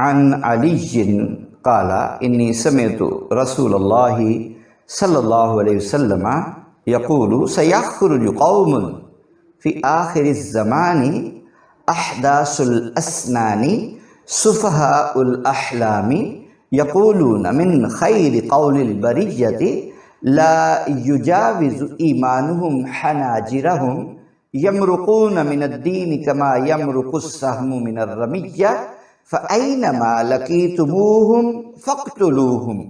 عن علی قال انی سمعت رسول اللہ صلی اللہ علیہ وسلم یقول سیخرج قوم فی آخر الزمان احداث الاسنان سفہاء الاحلام یقولون من خیر قول البریۃ لا یجاوز ایمانہم حناجرہم یمرقون من الدین کما یمرق السہم من الرمیہ فأینما لقیتموہم فاقتلوہم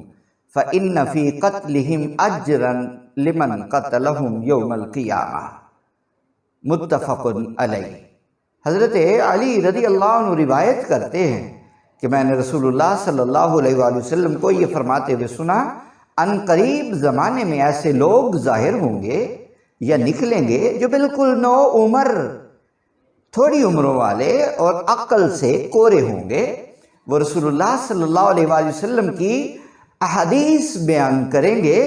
فإن فی قتلہم اجرا لمن قتلہم یوم القیامہ۔ متفق علیہ۔ حضرت علی رضی اللہ عنہ روایت کرتے ہیں کہ میں نے رسول اللہ صلی اللہ علیہ وآلہ وسلم کو یہ فرماتے ہوئے سنا، ان قریب زمانے میں ایسے لوگ ظاہر ہوں گے یا نکلیں گے جو بالکل نو عمر، تھوڑی عمروں والے اور عقل سے کورے ہوں گے۔ وہ رسول اللہ صلی اللہ علیہ وآلہ وسلم کی احادیث بیان کریں گے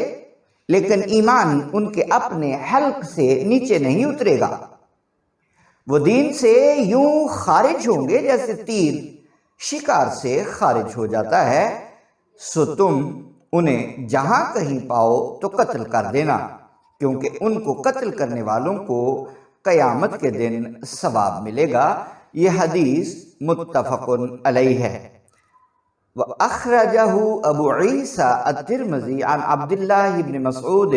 لیکن ایمان ان کے اپنے حلق سے نیچے نہیں اترے گا۔ وہ دین سے یوں خارج ہوں گے جیسے تیر شکار سے خارج ہو جاتا ہے، سو تم انہیں جہاں کہیں پاؤ تو قتل کر دینا، کیونکہ ان کو قتل کرنے والوں کو قیامت کے دن ثواب ملے گا۔ یہ حدیث متفق علیہ ہے۔ وَأَخْرَجَهُ أَبُو عِيسَى التِّرْمِذِي عن عبد الله بن مسعود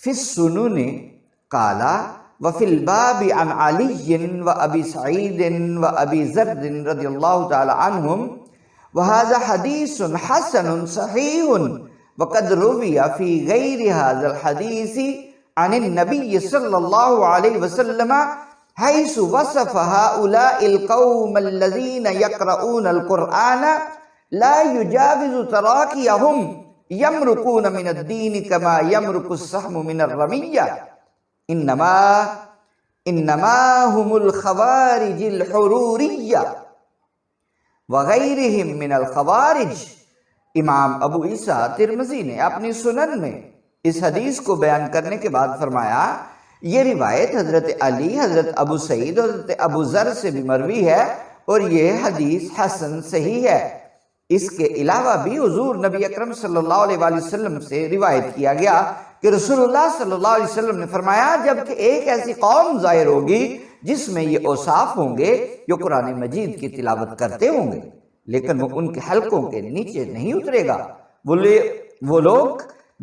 في السنن قال وفي الباب عن علي وأبي سعيد وأبي ذر رضي الله تعالى عنهم وهذا حديث حسن صحيح وقد روي في غير هذا الحديث عن النبي صلى الله عليه وسلم حيث وصف هؤلاء القوم الذين يقرؤون القرآن لا يجاوز تراقيهم يمرقون من الدين كما يمرق السهم من الرمية انما هم الخوارج الحرورية وغيرهم من الخوارج۔ امام ابو عیسیٰ ترمذی نے اپنی سنن میں اس حدیث کو بیان کرنے کے بعد فرمایا، یہ روایت حضرت علی، حضرت ابو سعید اور حضرت ابو ذر سے بھی مروی ہے اور یہ حدیث حسن صحیح ہے۔ اس کے علاوہ بھی حضور نبی اکرم صلی اللہ علیہ وآلہ وسلم سے روایت کیا گیا کہ رسول اللہ صلی اللہ علیہ وسلم نے فرمایا، جبکہ ایک ایسی قوم ظاہر ہوگی جس میں یہ اوصاف ہوں گے جو قرآن مجید کی تلاوت کرتے ہوں گے لیکن وہ ان کے حلقوں کے نیچے نہیں اترے گا۔ وہ لوگ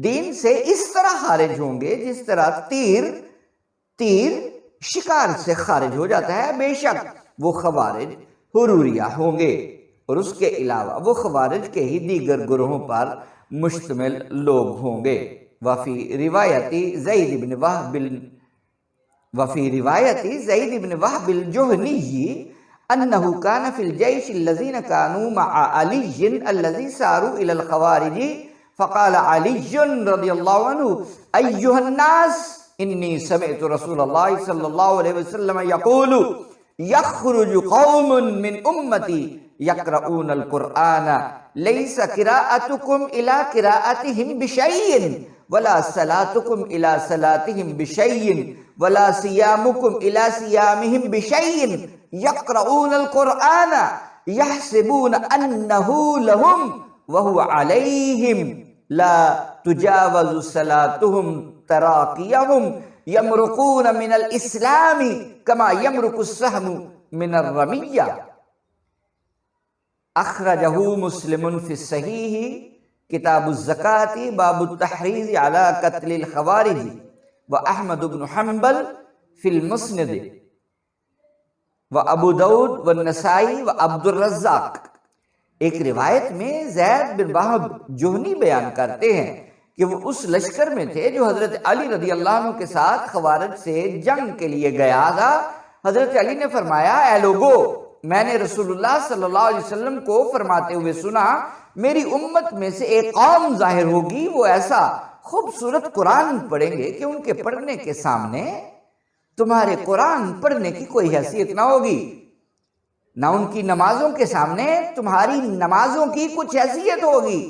دین سے اس طرح خارج ہوں گے جس طرح تیر شکار سے خارج ہو جاتا ہے۔ بے شک وہ خوارج حروریہ ہوں گے اور اس کے علاوہ وہ خوارج کے ہی دیگر گروہوں پر مشتمل لوگ ہوں گے۔ وفی روایتی زید بن وہب الجہنی انہ کان فی الجیش الذین کانوا مع علی الذی ساروا الی الخوارج فقال علی رضی اللہ عنہ ایھا الناس انی سمعت رسول اللہ صلی اللہ علیہ وسلم یقول یخرج قوم من امتی یقرؤون القرآن لیس قراءتکم الی قراءتہم بشیء ولا صلاتکم الی صلاتہم بشیء ولا صیامکم الی صیامہم بشیء یقرؤون القرآن یحسبون انہ لہم وہو علیہم لا تجاوز صلاتہم تراقیہم یمرقون من الاسلام کما یمرق السہم من الرمیہ۔ اخرجہ مسلم فی الصحیح کتاب الزکاة باب التحریض علی قتل الخوارج واحمد بن حنبل فی المسند وابو داود والنسائی وعبد الرزاق۔ ایک روایت میں زید بن وہب جہنی بیان کرتے ہیں کہ وہ اس لشکر میں تھے جو حضرت علی رضی اللہ عنہ کے ساتھ خوارج سے جنگ کے لیے گیا تھا۔ حضرت علی نے فرمایا، اے لوگو، میں نے رسول اللہ صلی اللہ علیہ وسلم کو فرماتے ہوئے سنا، میری امت میں سے ایک قوم ظاہر ہوگی، وہ ایسا خوبصورت قرآن پڑھیں گے کہ ان کے پڑھنے کے سامنے تمہارے قرآن پڑھنے کی کوئی حیثیت نہ ہوگی، نہ ان کی نمازوں کے سامنے تمہاری نمازوں کی کچھ حیثیت ہوگی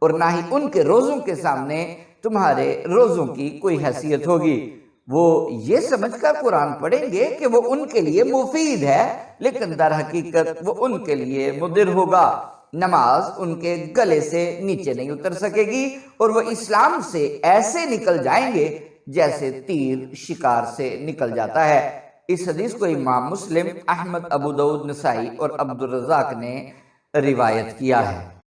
اور نہ ہی ان کے روزوں کے سامنے تمہارے روزوں کی کوئی حیثیت ہوگی۔ وہ یہ سمجھ کر قرآن پڑھیں گے کہ وہ ان کے لیے مفید ہے، لیکن در حقیقت وہ ان کے لیے مضر ہوگا۔ نماز ان کے گلے سے نیچے نہیں اتر سکے گی اور وہ اسلام سے ایسے نکل جائیں گے جیسے تیر شکار سے نکل جاتا ہے۔ اس حدیث کو امام مسلم، احمد، ابو داؤد، نسائی اور عبد الرزاق نے روایت کیا ہے۔